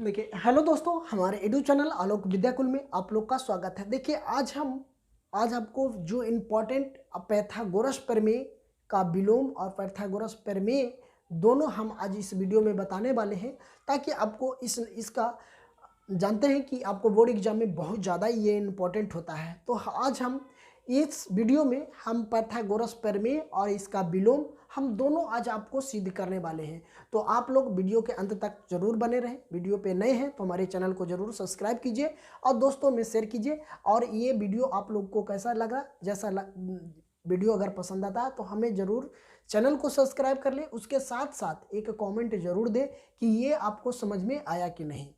देखिए, हेलो दोस्तों, हमारे एडू चैनल आलोक विद्याकुल में आप लोग का स्वागत है। देखिए, आज आपको जो इम्पोर्टेंट पैथागोरस प्रमेय का विलोम और पैथागोरस प्रमेय दोनों हम आज इस वीडियो में बताने वाले हैं, ताकि आपको इसका जानते हैं कि आपको बोर्ड एग्जाम में बहुत ज़्यादा ये इम्पोर्टेंट होता है। तो आज हम इस वीडियो में हम पैथागोरस प्रमेय और इसका विलोम हम दोनों आज आपको सिद्ध करने वाले हैं। तो आप लोग वीडियो के अंत तक जरूर बने रहें। वीडियो पे नए हैं तो हमारे चैनल को जरूर सब्सक्राइब कीजिए और दोस्तों में शेयर कीजिए। और ये वीडियो आप लोग को कैसा लगा, वीडियो अगर पसंद आता है तो हमें ज़रूर चैनल को सब्सक्राइब कर ले। उसके साथ साथ एक कमेंट जरूर दे कि ये आपको समझ में आया कि नहीं।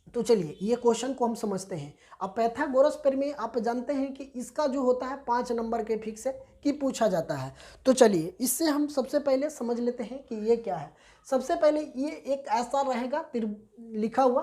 तो चलिए ये क्वेश्चन को हम समझते हैं। अब पैथागोरस प्रमेय आप जानते हैं कि इसका जो होता है 5 नंबर के फिक्स है कि पूछा जाता है। तो चलिए इससे हम सबसे पहले समझ लेते हैं कि ये क्या है। सबसे पहले ये एक ऐसा रहेगा लिखा हुआ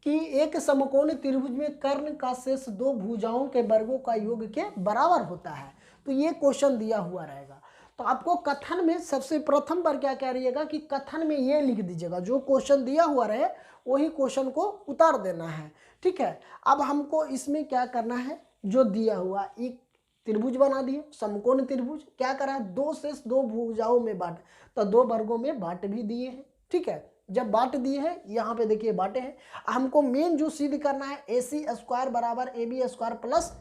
कि एक समकोण त्रिभुज में कर्ण का शेष दो भुजाओं के वर्गों का योग के बराबर होता है। तो ये क्वेश्चन दिया हुआ रहेगा। तो आपको कथन में सबसे प्रथम बार क्या करिएगा कि कथन में ये लिख दीजिएगा, जो क्वेश्चन दिया हुआ रहे वही क्वेश्चन को उतार देना है। ठीक है, अब हमको इसमें क्या करना है, जो दिया हुआ एक त्रिभुज बना दिए, समकोण त्रिभुज। क्या करा है, दो शेष दो भुजाओं में बांट, तो दो वर्गों में बांट भी दिए हैं। ठीक है, जब बांट दिए हैं, यहाँ पे देखिए बांटे हैं। हमको मेन जो सिद्ध करना है, AC स्क्वायर बराबर AB स्क्वायर प्लस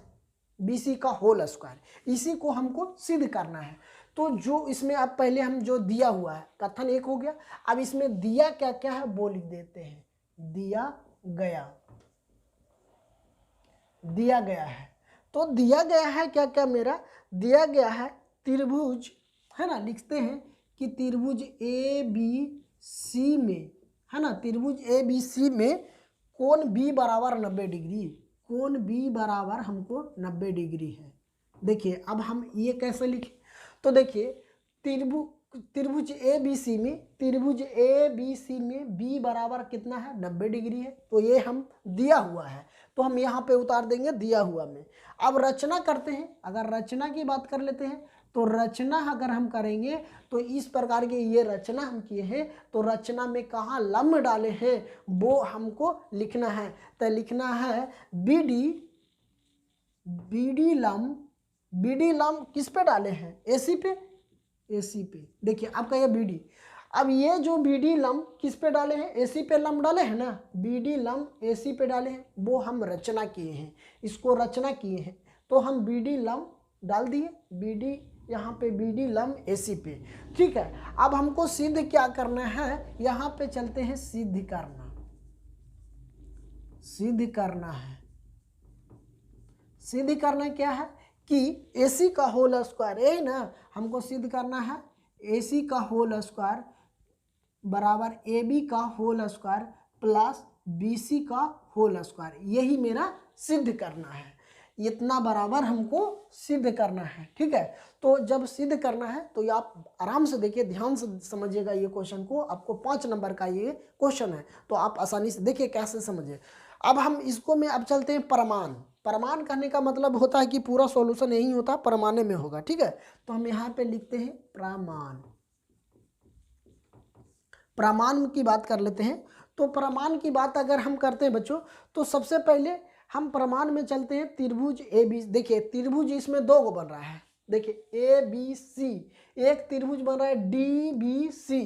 BC का होल स्क्वायर, इसी को हमको सिद्ध करना है। तो जो इसमें अब पहले हम जो दिया हुआ है, कथन एक हो गया। अब इसमें दिया क्या क्या है वो लिख देते हैं। दिया गया है। तो दिया गया है क्या क्या, मेरा दिया गया है त्रिभुज, है ना। लिखते हैं कि त्रिभुज ABC में, है ना, त्रिभुज ABC में कोण B बराबर 90 डिग्री, कोण B बराबर हमको 90 डिग्री है। देखिए अब हम ये कैसे लिखें, तो देखिए त्रिभुज ABC में B बराबर कितना है, 90 डिग्री है। तो ये हम दिया हुआ है, तो हम यहाँ पे उतार देंगे दिया हुआ में। अब रचना करते हैं, अगर रचना की बात कर लेते हैं, तो रचना अगर हम करेंगे तो इस प्रकार के ये रचना हम किए हैं। तो रचना में कहाँ लम्ब डाले हैं वो हमको लिखना है। तो लिखना है BD लम्ब किस पे डाले हैं, AC पे। देखिए आपका ये BD, अब ये जो BD लम्ब किस पे डाले हैं, AC पे लम्ब डाले हैं ना, BD लम्ब AC पे डाले हैं, वो हम रचना किए हैं, इसको रचना किए हैं। तो हम BD लम्ब डाल दिए, BD यहाँ पे BD लम्ब AC पे। ठीक है, अब हमको सिद्ध क्या करना है, यहाँ पे चलते हैं सिद्ध करना क्या है कि AC का होल स्क्वायर, यही ना हमको सिद्ध करना है। AC का होल स्क्वायर बराबर AB का होल स्क्वायर प्लस BC का होल स्क्वायर, यही मेरा सिद्ध करना है। इतना बराबर हमको सिद्ध करना है। ठीक है, तो जब सिद्ध करना है तो आप आराम से देखिए, ध्यान से समझिएगा ये क्वेश्चन को। आपको 5 नंबर का ये क्वेश्चन है, तो आप आसानी से देखिए कैसे समझिए। अब हम इसको में अब चलते हैं प्रमाण कहने का मतलब होता है कि पूरा सॉल्यूशन यही होता है, प्रमाण में होगा। ठीक है, तो हम यहाँ पे लिखते हैं प्रमाण की बात कर लेते हैं। तो प्रमाण की बात अगर हम करते हैं बच्चों, तो सबसे पहले हम प्रमाण में चलते हैं त्रिभुज ABC। देखिए त्रिभुज इसमें दो गो बन रहा है, देखिए ABC, एक त्रिभुज बन रहा है DBC।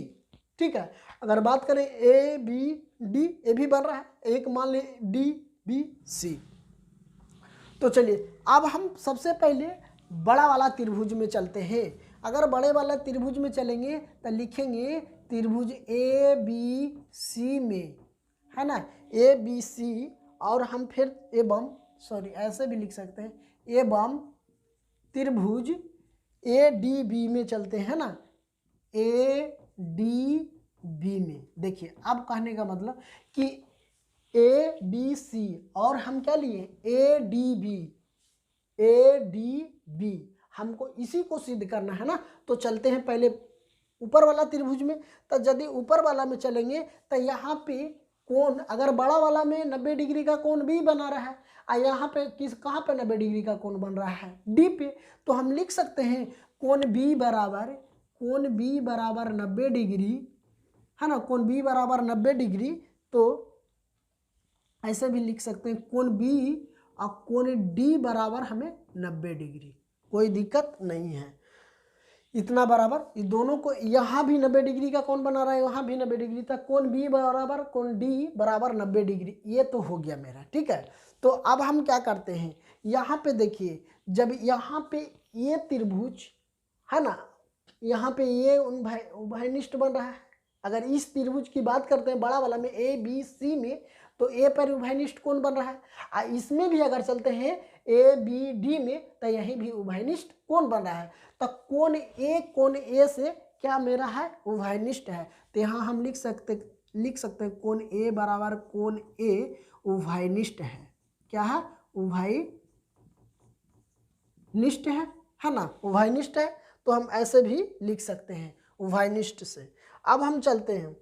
ठीक है, अगर बात करें ABD, ये भी बन रहा है, एक मान ले DBC। तो चलिए अब हम सबसे पहले बड़ा वाला त्रिभुज में चलते हैं। अगर बड़े वाला त्रिभुज में चलेंगे तो लिखेंगे त्रिभुज ABC में, है ना, ABC, और हम फिर ऐसे भी लिख सकते हैं, एवं त्रिभुज ADB में चलते हैं ना, ADB में। देखिए अब कहने का मतलब कि ABC और हम क्या लिए ADB, हमको इसी को सिद्ध करना है ना। तो चलते हैं पहले ऊपर वाला त्रिभुज में। तो यदि ऊपर वाला में चलेंगे तो यहाँ पे कोण, अगर बड़ा वाला में 90 डिग्री का कोण B बना रहा है, और यहाँ पे कहाँ पे 90 डिग्री का कोण बन रहा है, D पे। तो हम लिख सकते हैं कोण B बराबर 90 डिग्री, है ना, कोण B बराबर 90 डिग्री। तो ऐसे भी लिख सकते हैं कोण बी और कोण डी बराबर हमें 90 डिग्री, कोई दिक्कत नहीं है। इतना बराबर ये दोनों को, यहाँ भी 90 डिग्री का कोण बना रहा है, यहाँ भी 90 डिग्री तक, कोण बी बराबर कोण डी बराबर 90 डिग्री, ये तो हो गया मेरा। ठीक है, तो अब हम क्या करते हैं, यहाँ पे देखिए, जब यहाँ पे ये त्रिभुज है ना, यहाँ पे ये उभयनिष्ठ बन रहा है। अगर इस त्रिभुज की बात करते हैं बड़ा वाला में ए बी सी में, तो ए पर उभयनिष्ठ कोण बन रहा है, और इसमें भी अगर चलते हैं ए बी डी में, तो यहीं भी उभयनिष्ठ कोण बन रहा है। तो कोण ए से क्या मेरा है, उभयनिष्ठ है। तो यहाँ हम लिख सकते हैं कोण ए बराबर कोण ए उभयनिष्ठ है। क्या है, उभयनिष्ठ है ना, उभयनिष्ठ है। तो हम ऐसे भी लिख सकते हैं उभयनिष्ठ से। अब हम चलते हैं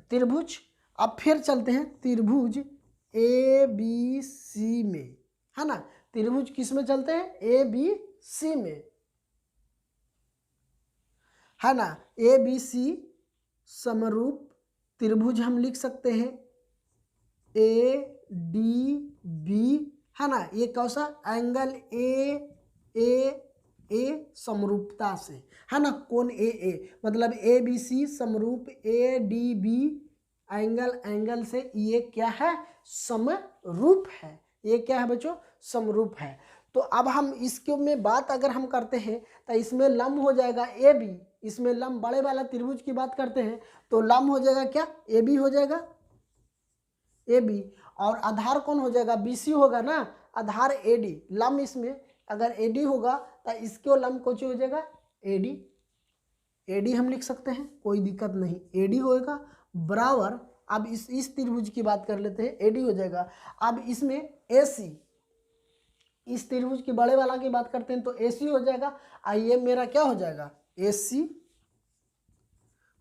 त्रिभुज, अब फिर चलते हैं त्रिभुज ए बी सी में, है ना। त्रिभुज किस में चलते हैं, ए बी सी में, है ना। ए बी सी समरूप त्रिभुज हम लिख सकते हैं ए डी बी, है ना। ये कैसा, एंगल ए समरूपता से, है ना, कोण ए मतलब ए बी सी समरूप ए डी बी एंगल से ये क्या है, समरूप है। ये क्या है बच्चों, समरूप है। तो अब हम इसके में बात अगर हम करते हैं तो इसमें लंब हो जाएगा ए बी, इसमें लंब बड़े वाला त्रिभुज की बात करते हैं तो लंब हो जाएगा क्या, ए बी हो जाएगा, ए बी, और आधार कौन हो जाएगा, बी सी होगा ना, आधार ए डी, लंब इसमें अगर ए डी होगा तो इसके लंब कौन हो जाएगा, ए डी हम लिख सकते हैं, कोई दिक्कत नहीं, ए डी होएगा बराबर। अब इस त्रिभुज की बात कर लेते हैं, ए डी हो जाएगा। अब इसमें ए सी, इस त्रिभुज के बड़े वाला की बात करते हैं तो ए सी हो जाएगा, और ये मेरा क्या हो जाएगा, ए सी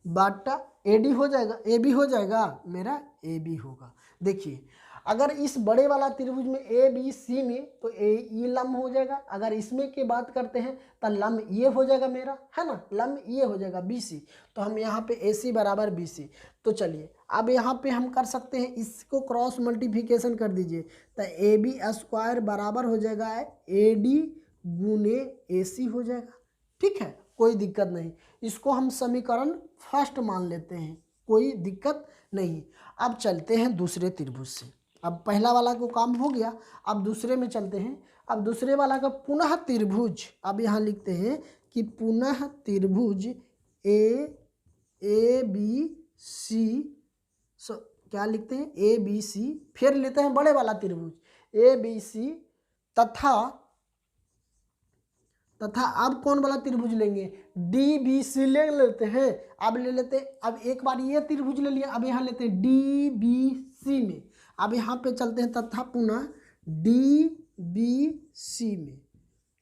बाटा ए डी हो जाएगा, ए बी हो जाएगा, मेरा ए बी होगा। देखिए अगर इस बड़े वाला त्रिभुज में ए बी सी में तो ये लंब हो जाएगा, अगर इसमें की बात करते हैं तो लंब ये हो जाएगा मेरा, है ना, लंब ये हो जाएगा बी सी। तो हम यहाँ पे ए सी बराबर बी सी। तो चलिए अब यहाँ पे हम कर सकते हैं, इसको क्रॉस मल्टीप्लिकेशन कर दीजिए, तो ए बी स्क्वायर बराबर हो जाएगा ए डी गुने ए सी हो जाएगा। ठीक है, कोई दिक्कत नहीं, इसको हम समीकरण फर्स्ट मान लेते हैं, कोई दिक्कत नहीं। अब चलते हैं दूसरे त्रिभुज से, अब पहला वाला को काम हो गया, अब दूसरे में चलते हैं। अब दूसरे वाला का पुनः त्रिभुज, अब यहाँ लिखते हैं कि पुनः त्रिभुज ए बी सी, क्या लिखते हैं, ए बी सी, फिर लेते हैं बड़े वाला त्रिभुज ए बी सी तथा अब कौन वाला त्रिभुज लेंगे, डी बी सी ले लेते हैं। अब ले लेते हैं, अब एक बार ये त्रिभुज ले लिया, अब यहाँ लेते हैं डी बी सी में। अब यहाँ पे चलते हैं तथा पुनः डी बी सी में।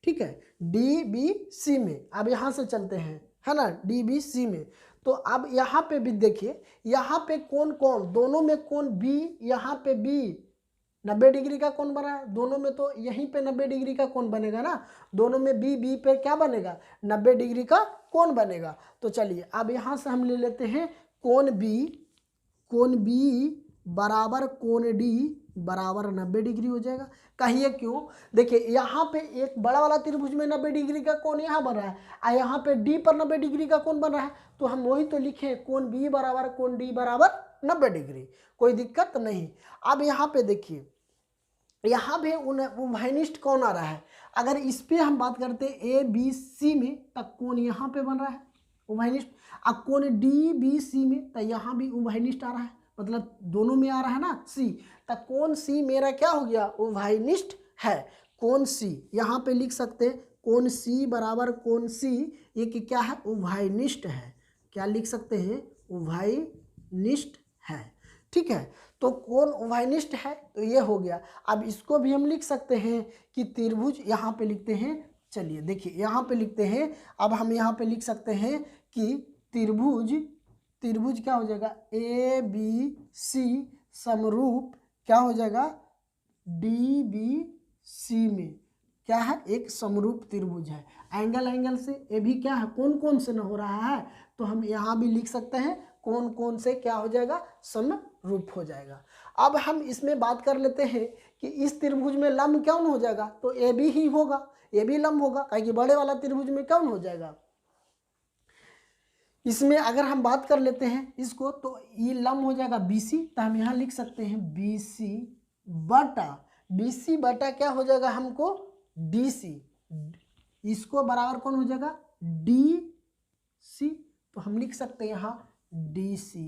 ठीक है, डी बी सी में, अब यहाँ से चलते हैं, है ना, डी बी सी में। तो अब यहाँ पे भी देखिए, यहाँ पे कौन दोनों में कौन बी, यहाँ पे बी 90 डिग्री का कोण बना है, दोनों में तो यहीं पे 90 डिग्री का कोण बनेगा ना, दोनों में बी पे क्या बनेगा, 90 डिग्री का कोण बनेगा। तो चलिए अब यहाँ से हम ले लेते हैं कोण बी बराबर कोण डी बराबर 90 डिग्री हो जाएगा। कहिए क्यों, देखिए यहाँ पे एक बड़ा वाला त्रिभुज में 90 डिग्री का कोण यहाँ बन रहा है, और यहाँ पे डी पर 90 डिग्री का कोण बन रहा है, तो हम वही तो लिखे कोण बी बराबर कोण डी बराबर 90 डिग्री, कोई दिक्कत नहीं। अब यहाँ पे देखिए, यहाँ भी उभयनिष्ठ कौन आ रहा है, अगर इस पे हम बात करते हैं ए बी सी में, तब कोण यहाँ पे बन रहा है उभयनिष्ठ, अब कोण डी बी सी में, तो यहाँ भी उभयनिष्ठ आ रहा है, मतलब दोनों में आ रहा है ना सी, तो कोण सी मेरा क्या हो गया, उभयनिष्ठ है। कोण सी यहाँ पे लिख सकते हैं, कोण सी बराबर कोण सी, ये कि क्या है, उभयनिष्ठ है। क्या लिख सकते हैं, उभयनिष्ठ है। ठीक है, तो कोण उभयनिष्ठ है, तो ये हो गया। अब इसको भी हम लिख सकते हैं कि त्रिभुज, यहाँ पे लिखते हैं, चलिए देखिए यहाँ पे लिखते हैं, अब हम यहाँ पे लिख सकते हैं कि त्रिभुज क्या हो जाएगा, ए बी सी समरूप क्या हो जाएगा, डी बी सी में, क्या है, एक समरूप त्रिभुज है। एंगल से ये भी क्या है, कौन से न हो रहा है, तो हम यहाँ भी लिख सकते हैं कौन कौन से क्या हो जाएगा, समरूप हो जाएगा। अब हम इसमें बात कर लेते हैं कि इस त्रिभुज में लंब कौन हो जाएगा, तो ए बी ही होगा, ए बी लंब होगा, क्योंकि बड़े वाला त्रिभुज में कौन हो जाएगा। इसमें अगर हम बात कर लेते हैं इसको, तो ये लंब हो जाएगा BC, तो हम यहाँ लिख सकते हैं BC बटा क्या हो जाएगा हमको, DC, इसको बराबर कौन हो जाएगा, DC, तो हम लिख सकते हैं यहाँ DC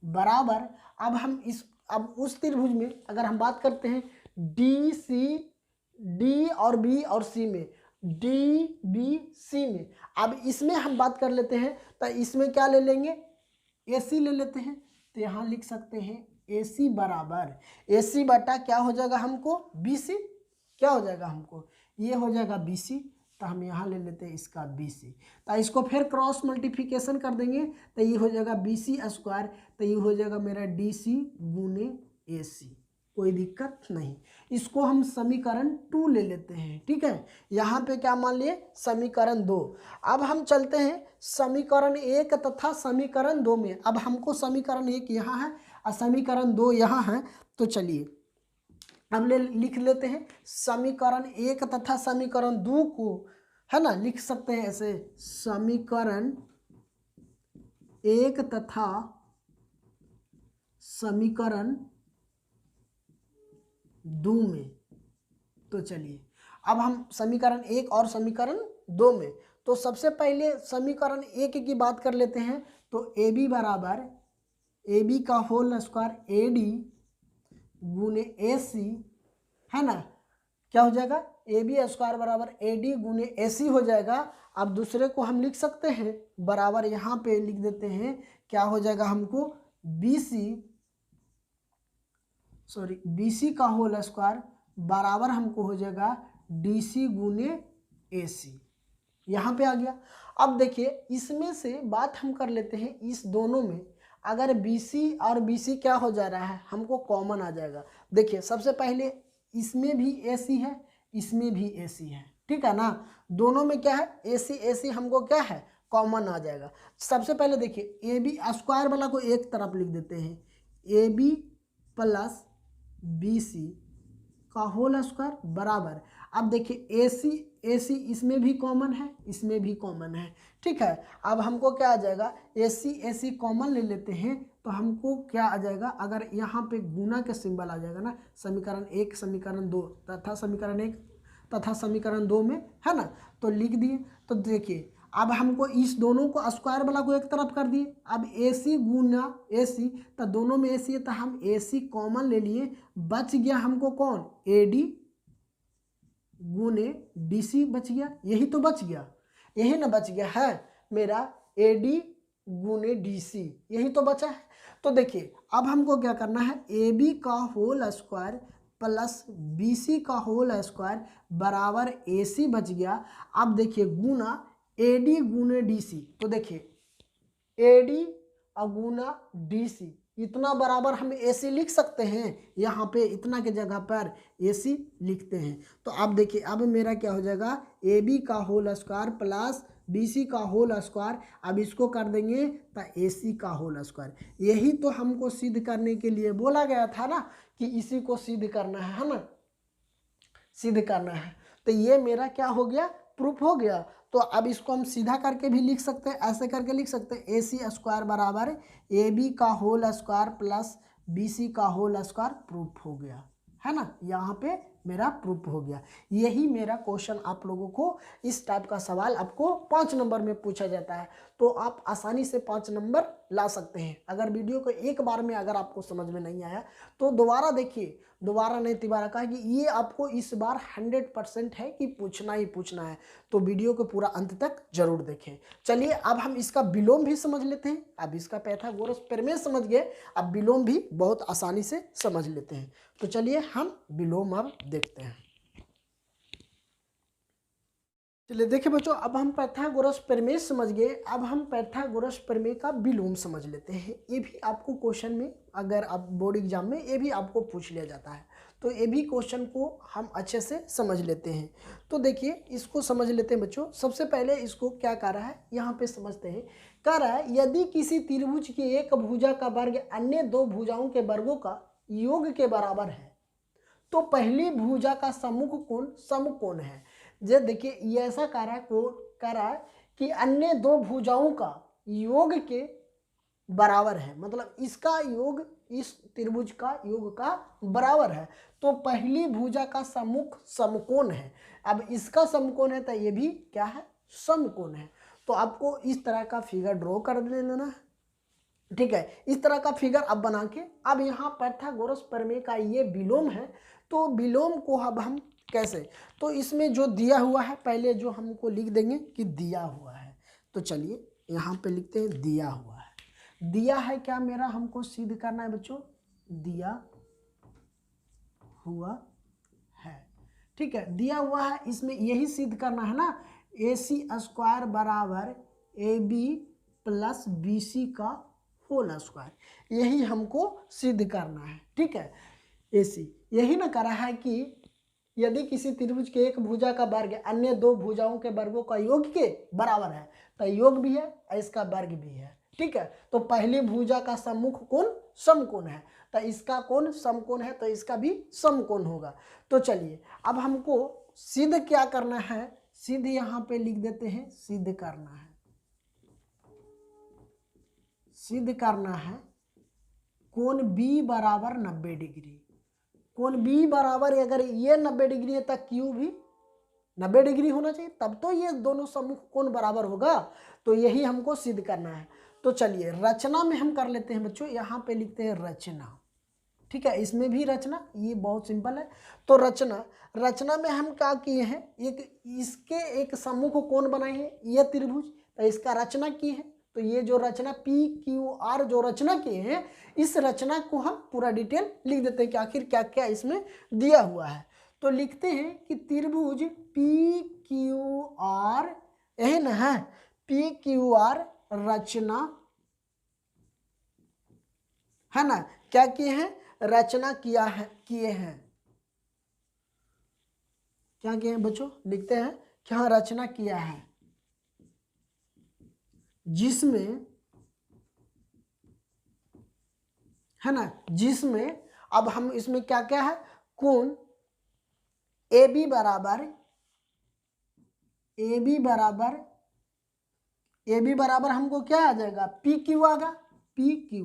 बराबर, अब उस त्रिभुज में अगर हम बात करते हैं DC, D और B और C में, DBC में, अब इसमें हम बात कर लेते हैं, तो इसमें क्या ले लेंगे, AC ले लेते हैं, तो यहाँ लिख सकते हैं AC बराबर, AC बटा क्या हो जाएगा हमको, BC, क्या हो जाएगा हमको, ये हो जाएगा BC, तो हम यहाँ ले लेते हैं इसका BC, तो इसको फिर क्रॉस मल्टीप्लिकेशन कर देंगे, तो ये हो जाएगा BC स्क्वायर, तो ये हो जाएगा मेरा DC गुने AC, कोई दिक्कत नहीं। इसको हम समीकरण 2 ले लेते हैं, ठीक है, यहाँ पे क्या मान लिए, समीकरण 2। अब हम चलते हैं समीकरण 1 तथा समीकरण 2 में। अब हमको समीकरण 1 यहाँ है और समीकरण 2 यहाँ है, तो चलिए अब लिख लेते हैं समीकरण 1 तथा समीकरण 2 को, है ना, लिख सकते हैं ऐसे, समीकरण 1 तथा समीकरण 2 में। तो चलिए अब हम समीकरण 1 और समीकरण 2 में, तो सबसे पहले समीकरण 1 की बात कर लेते हैं, तो AB बराबर AB का होल स्क्वायर AD गुने AC, है ना, क्या हो जाएगा, AB स्क्वायर बराबर AD गुने AC हो जाएगा। अब दूसरे को हम लिख सकते हैं बराबर, यहाँ पे लिख देते हैं, क्या हो जाएगा हमको, BC का होल स्क्वायर बराबर हमको हो जाएगा DC गुने AC, यहाँ पे आ गया। अब देखिए इसमें से बात हम कर लेते हैं, इस दोनों में अगर BC और BC क्या हो जा रहा है, हमको कॉमन आ जाएगा। देखिए सबसे पहले इसमें भी AC है, इसमें भी AC है, ठीक है ना, दोनों में क्या है, AC हमको क्या है, कॉमन आ जाएगा। सबसे पहले देखिए AB स्क्वायर वाला को एक तरफ लिख देते हैं, AB प्लस BC का होल स्क्वायर बराबर, अब देखिए AC इसमें भी कॉमन है, इसमें भी कॉमन है, ठीक है। अब हमको क्या आ जाएगा, AC कॉमन ले लेते हैं, तो हमको क्या आ जाएगा, अगर यहाँ पे गुना के सिंबल आ जाएगा ना, समीकरण 1 समीकरण 2 तथा समीकरण 1 तथा समीकरण 2 में, है ना, तो लिख दिए। तो देखिए अब हमको इस दोनों को स्क्वायर वाला को एक तरफ कर दिए, अब AC गुना AC, तो दोनों में AC है, तो हम AC कॉमन ले लिए, बच गया हमको कौन, AD गुने DC बच गया, यही तो बच गया, यही ना बच गया है मेरा, AD गुने DC, यही तो बचा है। तो देखिए अब हमको क्या करना है, AB का होल स्क्वायर प्लस BC का होल स्क्वायर बराबर AC बच गया। अब देखिए गुना AD गुने DC, तो देखिए AD और गुना DC, इतना बराबर हम AC लिख सकते हैं, यहाँ पे इतना के जगह पर AC लिखते हैं। तो अब देखिए अब मेरा क्या हो जाएगा, AB का होल स्क्वायर प्लस BC का होल स्क्वायर, अब इसको कर देंगे तो AC का होल स्क्वायर। यही तो हमको सिद्ध करने के लिए बोला गया था ना, कि इसी को सिद्ध करना है ना, सिद्ध करना है। तो ये मेरा क्या हो गया, प्रूफ हो गया। तो अब इसको हम सीधा करके भी लिख सकते हैं, ऐसे करके लिख सकते हैं, AC स्क्वायर बराबर AB का होल स्क्वायर प्लस BC का होल स्क्वायर, प्रूफ हो गया, है ना, यहाँ पे मेरा प्रूफ हो गया। यही मेरा क्वेश्चन आप लोगों को, इस टाइप का सवाल आपको 5 नंबर में पूछा जाता है, तो आप आसानी से 5 नंबर ला सकते हैं। अगर वीडियो को एक बार में अगर आपको समझ में नहीं आया तो दोबारा देखिए, दोबारा नहीं तिबारा, कहा कि ये आपको इस बार 100% है कि पूछना ही पूछना है, तो वीडियो को पूरा अंत तक जरूर देखें। चलिए अब हम इसका विलोम भी समझ लेते हैं। अब इसका पाइथागोरस प्रमेय समझ गए, अब विलोम भी बहुत आसानी से समझ लेते हैं। तो चलिए हम विलोम अब देखते हैं। चलिए देखिए बच्चों, अब हम पाइथागोरस प्रमेय समझ गए, अब हम पाइथागोरस प्रमेय का विलोम समझ लेते हैं। ये भी आपको क्वेश्चन में, अगर आप बोर्ड एग्जाम में ये भी आपको पूछ लिया जाता है, तो ये भी क्वेश्चन को हम अच्छे से समझ लेते हैं। तो देखिए इसको समझ लेते हैं बच्चों। सबसे पहले इसको क्या कर रहा है, यहाँ पे समझते हैं कह रहा है यदि किसी त्रिभुज की एक भुजा का वर्ग अन्य दो भुजाओं के वर्गों का योग के बराबर है तो पहली भुजा का सम्मुख कोण समकोण है। जे देखिए ये ऐसा कह रहा है कि अन्य दो भुजाओं का योग के बराबर है, मतलब इसका योग इस त्रिभुज का योग का बराबर है तो पहली भुजा का सम्मुख समकोण है। अब इसका समकोण है तो ये भी क्या है, समकोण है। तो आपको इस तरह का फिगर ड्रॉ कर लेना है, ठीक है। इस तरह का फिगर अब बना के अब यहाँ पाइथागोरस प्रमेय का ये विलोम है, तो विलोम को अब हम कैसे, तो इसमें जो दिया हुआ है पहले जो हमको लिख देंगे कि दिया हुआ है, तो चलिए यहाँ पे लिखते हैं दिया हुआ है। दिया है क्या मेरा, हमको सिद्ध करना है बच्चों, दिया हुआ है, ठीक है। दिया हुआ है, इसमें यही सिद्ध करना है ना, AC² बराबर AB प्लस BC का होल स्क्वायर, यही हमको सिद्ध करना है, ठीक है। AC यही ना करा है कि यदि किसी त्रिभुज के एक भुजा का वर्ग अन्य दो भुजाओं के वर्गों का योग के बराबर है, तो योग भी है और इसका वर्ग भी है, ठीक है। तो पहली भुजा का सम्मुख कोण समकोण है, तो इसका कोण समकोण है तो इसका भी समकोण होगा। तो चलिए अब हमको सिद्ध क्या करना है, सिद्ध यहाँ पे लिख देते हैं, सिद्ध करना है, सिद्ध करना है कोण B बराबर 90 डिग्री। कोण B बराबर अगर ये 90 डिग्री है तो Q भी 90 डिग्री होना चाहिए, तब तो ये दोनों सम्मुख कोण बराबर होगा। तो यही हमको सिद्ध करना है। तो चलिए रचना में हम कर लेते हैं बच्चों, यहाँ पे लिखते हैं रचना, ठीक है। इसमें भी रचना, ये बहुत सिंपल है। तो रचना में हम क्या किए हैं, इसके एक सम्मुख कोण बनाए हैं, ये त्रिभुज, तो इसका रचना की है। तो ये जो रचना PQR जो रचना किए हैं, इस रचना को हम पूरा डिटेल लिख देते हैं कि आखिर क्या क्या इसमें दिया हुआ है। तो लिखते हैं कि त्रिभुज PQR, यही ना है, PQR रचना है ना, क्या किए हैं, रचना किया है, किए हैं, क्या किए हैं बच्चों, लिखते हैं कि हाँ रचना किया है, जिसमें है ना, जिसमें अब हम इसमें क्या क्या है, कोण AB बराबर हमको क्या आ जाएगा, PQ आगा, PQ,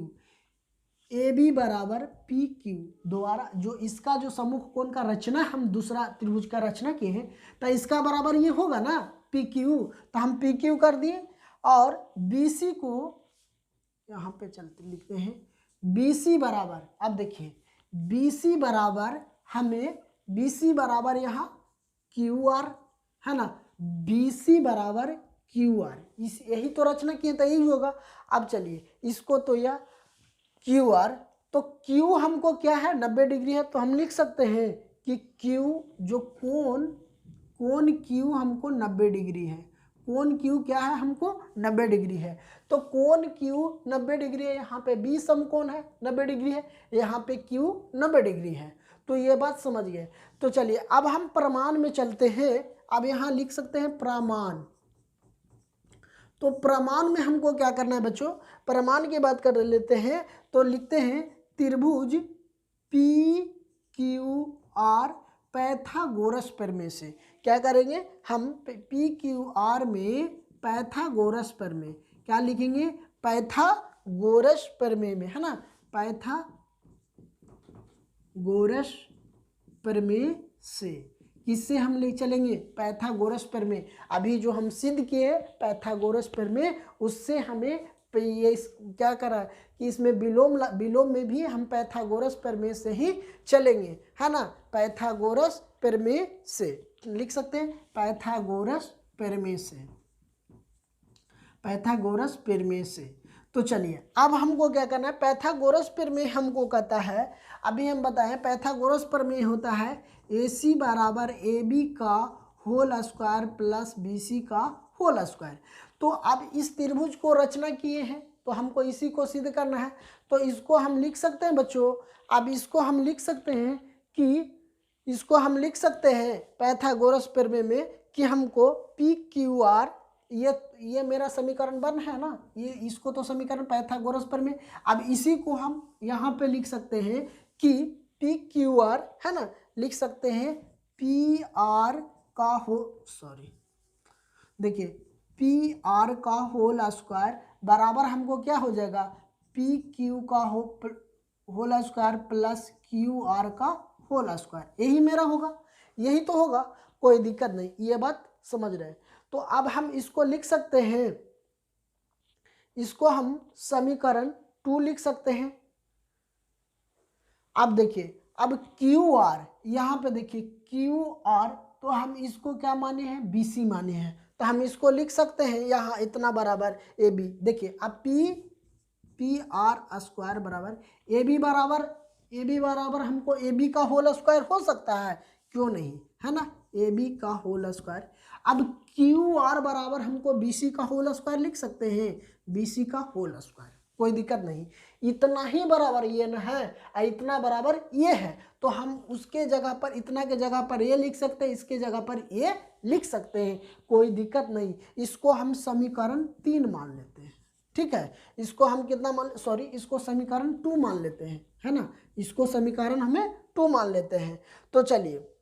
AB बराबर PQ द्वारा जो इसका जो सम्मुख कोण का रचना हम दूसरा त्रिभुज का रचना किए हैं, तो इसका बराबर ये होगा ना PQ, तो हम PQ कर दिए। और BC को यहाँ पे चलते लिखते हैं BC बराबर, अब देखिए BC बराबर हमें BC बराबर यहाँ QR है ना, BC बराबर QR, इस यही तो रचना किए तो यही होगा। अब चलिए इसको तो यह QR, तो Q हमको क्या है 90 डिग्री है, तो हम लिख सकते हैं कि Q जो कोण Q हमको 90 डिग्री है, कोण Q क्या है हमको 90 डिग्री है। तो कोण Q 90 डिग्री है, यहाँ पे B समकोण है 90 डिग्री है, यहाँ पे Q 90 डिग्री है। तो ये बात समझ गए। तो चलिए अब हम प्रमाण में चलते हैं। अब यहाँ लिख सकते हैं प्रमाण। तो प्रमाण में हमको क्या करना है बच्चों, प्रमाण की बात कर लेते हैं। तो लिखते हैं त्रिभुज PQR पाइथागोरस प्रमेय से क्या करेंगे हम, PQR में पाइथागोरस प्रमेय क्या लिखेंगे, पाइथागोरस प्रमेय में, है ना, पाइथागोरस प्रमेय से, किससे हम ले चलेंगे, पाइथागोरस प्रमेय। अभी जो हम सिद्ध किए पाइथागोरस प्रमेय, उससे हमें ये क्या करा कि इसमें विलोम में भी हम पाइथागोरस प्रमेय से ही चलेंगे, है ना, पाइथागोरस प्रमेय से लिख सकते हैं, पाइथागोरस प्रमेय से, पाइथागोरस प्रमेय से। तो चलिए अब हमको क्या करना है, पाइथागोरस प्रमेय हमको कहता है, अभी हम बताएं पाइथागोरस प्रमेय होता है AC बराबर AB का होल स्क्वायर प्लस BC का होल स्क्वायर। तो अब इस त्रिभुज को रचना किए हैं तो हमको इसी को सिद्ध करना है। तो इसको हम लिख सकते हैं बच्चों, अब इसको हम लिख सकते हैं कि इसको हम लिख सकते हैं पाइथागोरस प्रमेय में कि हमको PQR ये मेरा समीकरण 1 है ना, ये इसको तो समीकरण पाइथागोरस प्रमेय। अब इसी को हम यहाँ पे लिख सकते हैं कि पी क्यू आर है ना, लिख सकते हैं पी आर का देखिए पी आर का होल स्क्वायर बराबर हमको क्या हो जाएगा, पी क्यू का whole square plus Q R का होल स्क्वायर, यही मेरा होगा, यही तो होगा, कोई दिक्कत नहीं, ये बात समझ रहे हैं। तो अब हम इसको लिख सकते हैं, इसको हम समीकरण 2 लिख सकते हैं। अब देखिए, अब क्यू आर यहाँ पे देखिए क्यू आर, तो हम इसको क्या माने हैं, बीसी माने हैं, तो हम इसको लिख सकते हैं यहाँ इतना बराबर ए बी। देखिए अब पी आर स्क्वायर बराबर ए बी बराबर हमको ए बी का होल स्क्वायर हो सकता है, क्यों नहीं, है ना, ए बी का होल स्क्वायर। अब क्यू आर बराबर हमको बी सी का होल स्क्वायर लिख सकते हैं, बी सी का होल स्क्वायर, कोई दिक्कत नहीं। इतना ही बराबर ये न है और इतना बराबर ये है, तो हम उसके जगह पर, इतना के जगह पर ये लिख सकते हैं, इसके जगह पर ये लिख सकते हैं, कोई दिक्कत नहीं। इसको हम समीकरण 3 मान लेते हैं, ठीक है। इसको हम कितना इसको समीकरण 2 मान लेते हैं, है ना, इसको समीकरण हमें 2 मान लेते हैं। तो चलिए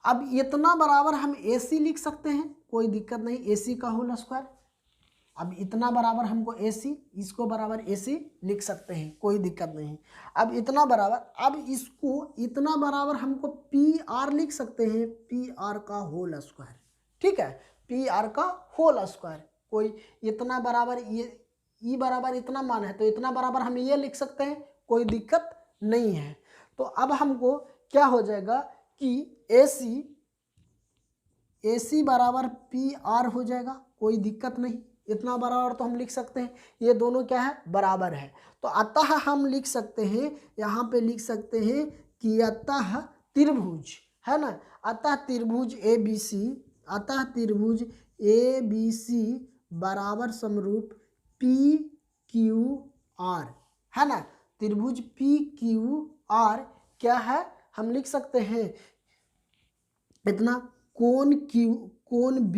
अब इतना बराबर हम AC लिख सकते हैं, कोई दिक्कत नहीं, AC का होल स्क्वायर। अब इतना बराबर हमको AC, इसको बराबर AC लिख सकते हैं, कोई दिक्कत नहीं। अब इतना बराबर, अब इसको इतना बराबर हमको PR लिख सकते हैं, PR का होल स्क्वायर, ठीक है, PR का होल स्क्वायर। कोई इतना बराबर ये बराबर इतना मान है, तो इतना बराबर हम ये लिख सकते हैं, कोई दिक्कत नहीं है। तो अब हमको क्या हो जाएगा कि AC बराबर PR हो जाएगा, कोई दिक्कत नहीं, इतना बराबर तो हम लिख सकते हैं, ये दोनों क्या है, बराबर है। तो अतः हम लिख सकते हैं, यहाँ पे लिख सकते हैं कि अतः त्रिभुज, है ना, अतः त्रिभुज ABC बराबर समरूप PQR, है ना, त्रिभुज PQR क्या है, हम लिख सकते हैं इतना, कोण B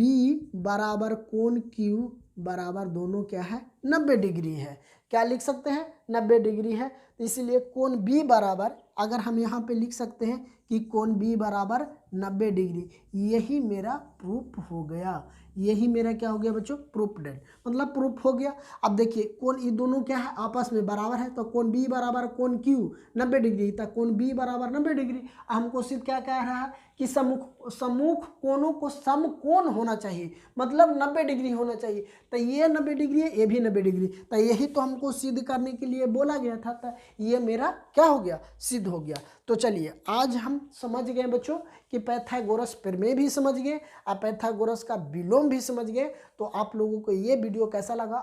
बराबर कोण Q बराबर दोनों क्या है, 90 डिग्री है। क्या लिख सकते हैं, 90 डिग्री है। तो इसीलिए कोण B बराबर, अगर हम यहाँ पे लिख सकते हैं कि कोण B बराबर 90 डिग्री, यही मेरा प्रूफ हो गया, यही मेरा क्या हो गया बच्चों, प्रूफ डेड, मतलब प्रूफ हो गया। अब देखिए कोण ये दोनों क्या है, आपस में बराबर है, तो कोण B बराबर कोण Q 90 डिग्री, तो कोण B बराबर 90 डिग्री। हमको सिर्फ क्या कह रहा है कि सम्मुख कोणों को समकोण होना चाहिए, मतलब 90 डिग्री होना चाहिए। तो ये 90 डिग्री है, ये भी 90 डिग्री, तो यही तो हमको सिद्ध करने के लिए बोला गया था, तो ये मेरा क्या हो गया, सिद्ध हो गया। तो चलिए आज हम समझ गए बच्चों कि पाइथागोरस प्रमेय भी समझ गए और पाइथागोरस का विलोम भी समझ गए। तो आप लोगों को ये वीडियो कैसा लगा,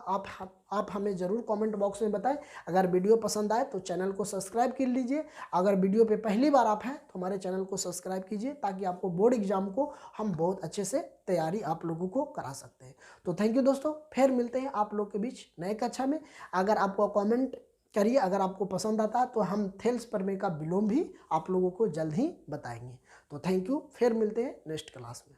आप हमें ज़रूर कमेंट बॉक्स में बताएं। अगर वीडियो पसंद आए तो चैनल को सब्सक्राइब कर लीजिए, अगर वीडियो पे पहली बार आप हैं तो हमारे चैनल को सब्सक्राइब कीजिए, ताकि आपको बोर्ड एग्जाम को हम बहुत अच्छे से तैयारी आप लोगों को करा सकते हैं। तो थैंक यू दोस्तों, फिर मिलते हैं आप लोग के बीच नए कक्षा में। अगर आपको कमेंट करिए, अगर आपको पसंद आता है तो हम थेल्स प्रमेय का विलोम भी आप लोगों को जल्द ही बताएंगे। तो थैंक यू, फिर मिलते हैं नेक्स्ट क्लास में।